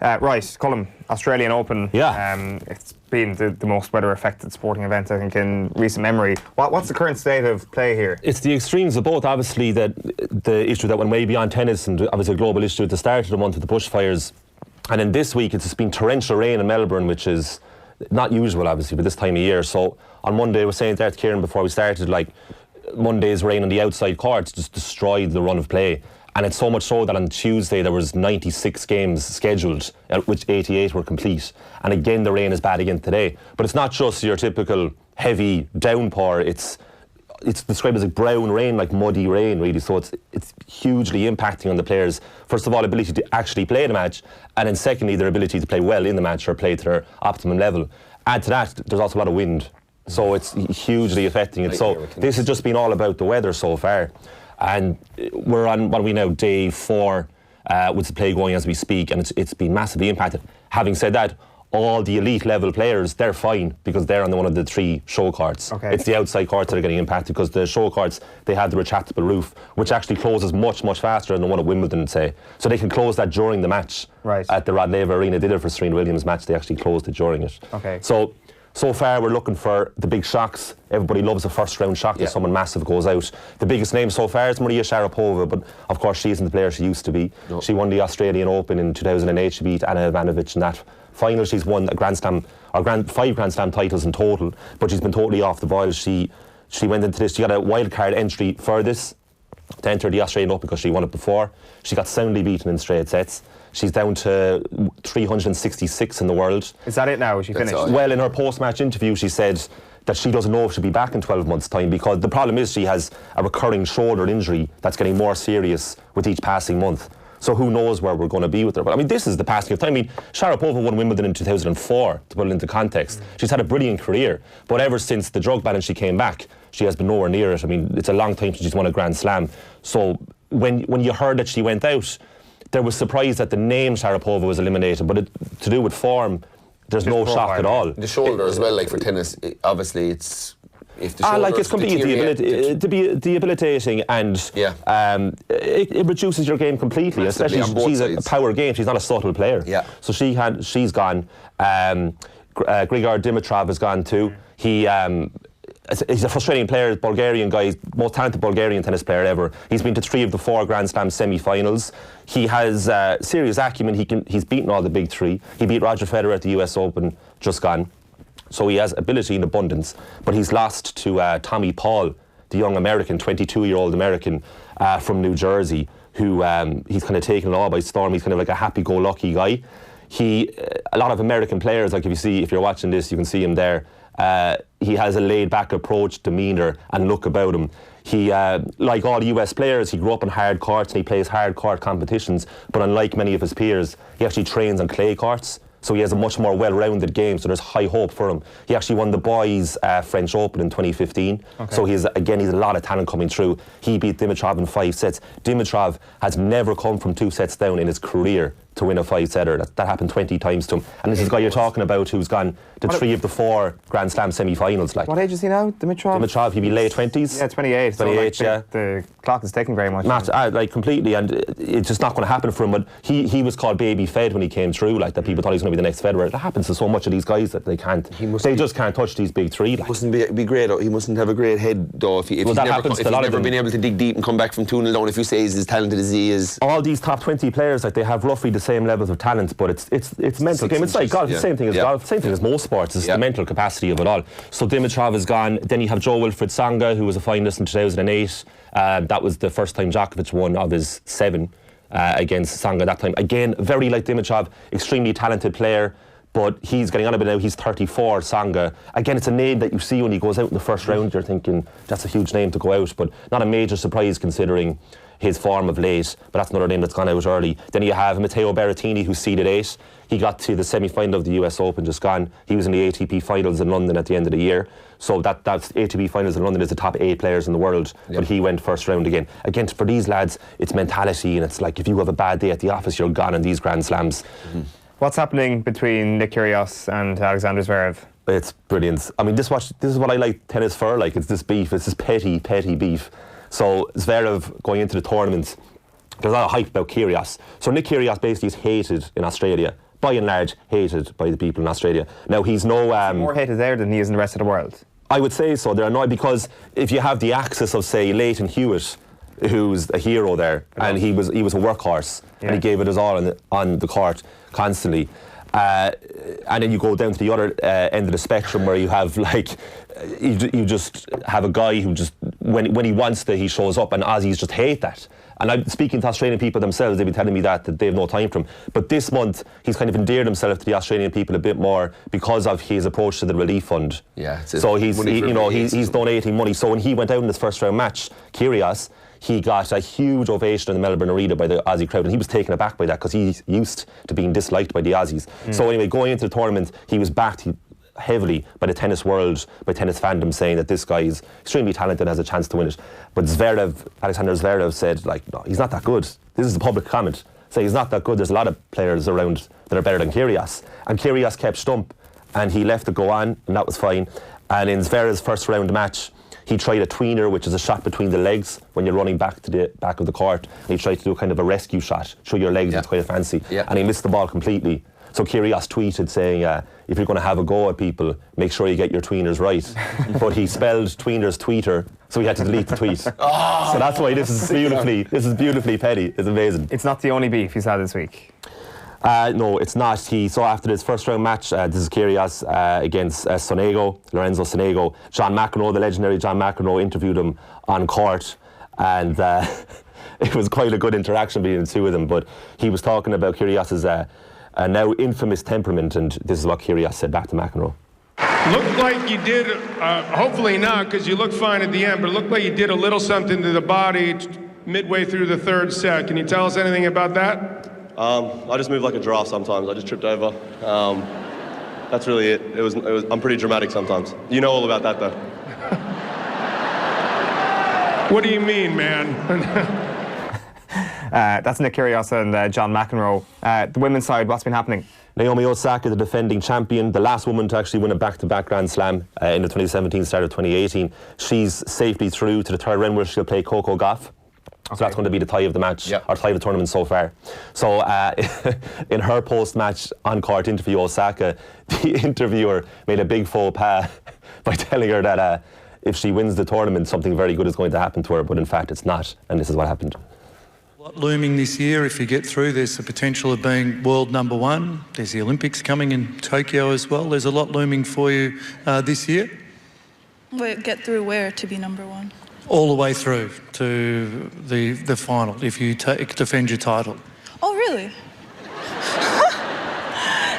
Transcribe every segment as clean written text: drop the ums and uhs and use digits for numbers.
Right, Colm, Australian Open. Yeah. It's been the most weather-affected sporting event, I think, in recent memory. What's the current state of play here? It's the extremes of both. Obviously, that the issue that went way beyond tennis, and obviously a global issue at the start of the month with the bushfires. And then this week, it's just been torrential rain in Melbourne, which is not usual, obviously, for this time of year. So on Monday, I was saying there to Kieran before we started, like, Monday's rain on the outside courts just destroyed the run of play. And it's so much so that on Tuesday there was 96 games scheduled, which 88 were complete. And again, the rain is bad again today. But it's not just your typical heavy downpour. It's described as like brown rain, like muddy rain, really. So it's hugely impacting on the players. First of all, ability to actually play the match, and then secondly, their ability to play well in the match or play to their optimum level. Add to that, there's also a lot of wind. So it's hugely affecting it. So this has just been all about the weather so far. And we're on, what are we now, day 4 with the play going as we speak, and it's been massively impacted. Having said that, all the elite level players, they're fine because they're on one of the 3 show courts. Okay. It's the outside courts that are getting impacted because the show courts, they have the retractable roof, which actually closes much, much faster than the one at Wimbledon, say. So they can close that during the match. Right. At the Rod Laver Arena, did it for Serena Williams' match, they actually closed it during it. Okay. So far, we're looking for the big shocks. Everybody loves a first-round shock that someone massive goes out. The biggest name so far is Maria Sharapova, but of course she isn't the player she used to be. No. She won the Australian Open in 2008. She beat Anna Ivanovic in that final. She's won a Grand Slam, or 5 Grand Slam titles in total, but she's been totally off the boil. She went into this. She got a wild card entry for this to enter the Australian Open because she won it before. She got soundly beaten in straight sets. She's down to 366 in the world. Is that it now? Is she finished? Well, in her post-match interview, she said that she doesn't know if she'll be back in 12 months' time because the problem is she has a recurring shoulder injury that's getting more serious with each passing month. So who knows where we're going to be with her. But I mean, this is the passing of time. I mean, Sharapova won Wimbledon in 2004, to put it into context. She's had a brilliant career, but ever since the drug ban and she came back, she has been nowhere near it. I mean, it's a long time since she's won a Grand Slam. So when you heard that she went out, there was surprise that the name Sharapova was eliminated, but to do with form, there's no shock at all. The shoulder as well, like for tennis, obviously it's... If the shoulder it's completely debilitating, and it reduces your game completely. Massively, especially she's a power game. She's not a subtle player. Yeah. So she's gone. Grigor Dimitrov has gone too. He's a frustrating player, Bulgarian guy, most talented Bulgarian tennis player ever. He's been to 3 of the 4 Grand Slam semi-finals. He has serious acumen. He's beaten all the big 3. He beat Roger Federer at the US Open, just gone. So he has ability in abundance. But he's lost to Tommy Paul, the young American, 22-year-old American from New Jersey, who he's kind of taken it all by storm. He's kind of like a happy-go-lucky guy. A lot of American players, like if you're watching this, you can see him there. He has a laid-back approach, demeanour and look about him. He, like all US players, he grew up on hard courts and he plays hard court competitions, but unlike many of his peers, he actually trains on clay courts. So he has a much more well-rounded game, so there's high hope for him. He actually won the boys' French Open in 2015. Okay. So he's a lot of talent coming through. He beat Dimitrov in 5 sets. Dimitrov has never come from 2 sets down in his career to win a 5-setter. That happened 20 times to him. And this is the guy you're talking about who's gone to 3 of the 4 Grand Slam semi-finals. Like. What age is he now, Dimitrov? Dimitrov, he'd be late 20s. Yeah, 28. 28, so the clock is ticking very much. Like completely, and it's just not going to happen for him. But he was called baby fed when he came through, like that people thought he was going to be the next Federer. That happens to so much of these guys that they can't. They just can't touch these big 3. Like. Mustn't be great. He mustn't have a great head though. If he's never been able to dig deep and come back from 2-0 down. If you say he's as talented as he is. All these top 20 players, like they have roughly the same levels of talent, but it's mental game. It's like golf. The same thing as golf. Same thing as most sports. It's the mental capacity of it all. So Dimitrov is gone. Then you have Joe-Wilfried Tsonga, who was a finalist in 2008. That was the first time Djokovic won of his 7 against Tsonga that time. Again, very like Dimitrov, extremely talented player, but he's getting on a bit now. He's 34, Tsonga. Again, it's a name that you see when he goes out in the first round. You're thinking, that's a huge name to go out, but not a major surprise considering his form of late, but that's another name that's gone out early. Then you have Matteo Berrettini, who's seeded 8. He got to the semi-final of the US Open, just gone. He was in the ATP finals in London at the end of the year. So that's ATP finals in London is the top 8 players in the world, but he went first round again. Again, for these lads, it's mentality, and it's like if you have a bad day at the office, you're gone in these Grand Slams. Mm-hmm. What's happening between Nick Kyrgios and Alexander Zverev? It's brilliant. I mean, this is what I like tennis for. Like, it's this beef. It's this petty beef. So Zverev going into the tournament, there's a lot of hype about Kyrgios. So Nick Kyrgios basically is hated in Australia by and large, hated by the people in Australia. Now, he's no... more hated there than he is in the rest of the world. I would say so. They're annoyed because if you have the access of, say, Leighton Hewitt, who's a hero there, and he was a workhorse, and he gave it his all on the court constantly. And then you go down to the other end of the spectrum where you have you just have a guy who just when he wants to, he shows up, and Aussies just hate that. And I'm speaking to Australian people themselves, they've been telling me that they have no time for him. But this month he's kind of endeared himself to the Australian people a bit more because of his approach to the relief fund. Yeah, so he's donating money. So when he went out in this first round match, Kyrgios, he got a huge ovation in the Melbourne Arena by the Aussie crowd, and he was taken aback by that because he's used to being disliked by the Aussies. So anyway, going into the tournament, he was backed heavily by the tennis world, by tennis fandom, saying that this guy is extremely talented and has a chance to win it. But Alexander Zverev said, no, he's not that good. This is a public comment. Say he's not that good. There's a lot of players around that are better than Kyrgios. And Kyrgios kept stump, and he left it go on, and that was fine. And in Zverev's first round match, he tried a tweener, which is a shot between the legs when you're running back to the back of the court. And he tried to do kind of a rescue shot through your legs. It's quite fancy. And he missed the ball completely. So Kyrgios tweeted saying, if you're going to have a go at people, make sure you get your tweeners right. But he spelled tweeners tweeter, so he had to delete the tweet. So that's why this is beautifully petty. It's amazing. It's not the only beef he's had this week. No, it's not. So after this first round match, this is Kyrgios against Lorenzo Sonego. John McEnroe, the legendary John McEnroe, interviewed him on court, and it was quite a good interaction between the two of them. But he was talking about Kyrgios's now infamous temperament, and this is what Kyrgios said back to McEnroe. Looked like you did, hopefully not, because you looked fine at the end, but it looked like you did a little something to the body midway through the third set. Can you tell us anything about that? I just move like a giraffe sometimes. I just tripped over. That's really it. I'm pretty dramatic sometimes. You know all about that, though. What do you mean, man? That's Nick Kyrgios and John McEnroe. The women's side, what's been happening? Naomi Osaka, the defending champion, the last woman to actually win a back-to-back Grand Slam in the 2017, start of 2018. She's safely through to the third round where she'll play Coco Gauff. So that's going to be the tie of the match, or tie of the tournament so far. So in her post-match on-court interview, Osaka, the interviewer made a big faux pas by telling her that if she wins the tournament, something very good is going to happen to her, but in fact it's not, and this is what happened. A lot looming this year. If you get through, there's the potential of being world number one. There's the Olympics coming in Tokyo as well. There's a lot looming for you this year. Wait, get through where to be number one? All the way through to the final, if you defend your title. Oh, really?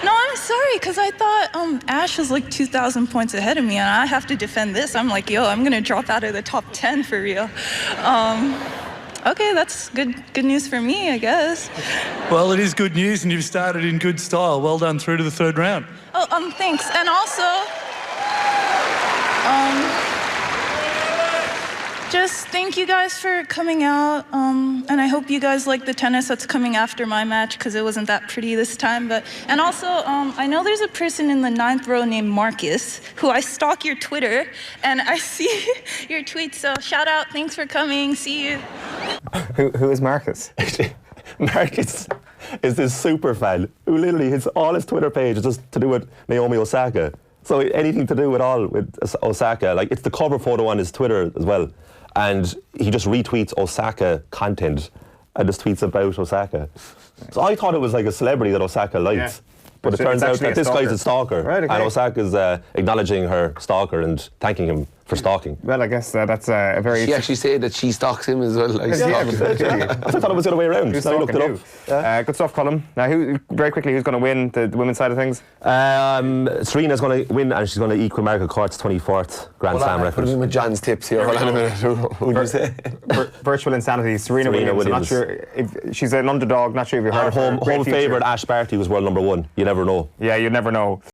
No, I'm sorry, because I thought Ash was like 2,000 points ahead of me, and I have to defend this. I'm like, yo, I'm going to drop out of the top 10 for real. Okay, that's good news for me, I guess. Well, it is good news, and you've started in good style. Well done through to the third round. Oh, thanks. And also, just thank you guys for coming out, and I hope you guys like the tennis that's coming after my match, because it wasn't that pretty this time. And also, I know there's a person in the 9th row named Marcus, who I stalk your Twitter, and I see your tweets, so shout out, thanks for coming, see you. Who is Marcus? Marcus is this super fan who literally all his Twitter page is just to do with Naomi Osaka. So anything to do with Osaka, like it's the cover photo on his Twitter as well. And he just retweets Osaka content and just tweets about Osaka. So I thought it was like a celebrity that Osaka likes. But it turns out that this guy's a stalker. Right, okay. And Osaka's acknowledging her stalker and thanking him for stalking. Well, I guess that's a very... She actually said that she stalks him as well. Like, I thought it was the other way around. Who's I looked it up. Good stuff, Colm. Now, very quickly, who's going to win the women's side of things? Serena's going to win, and she's going to equal Margaret Court's 24th Grand Slam record. Put him in with John's tips here. Hold on a minute. Who did you say? Virtual insanity. Serena Williams. I'm not sure if she's an underdog. Not sure if you heard of her. Home favourite Ash Barty was world number one. You never know. Yeah, you never know.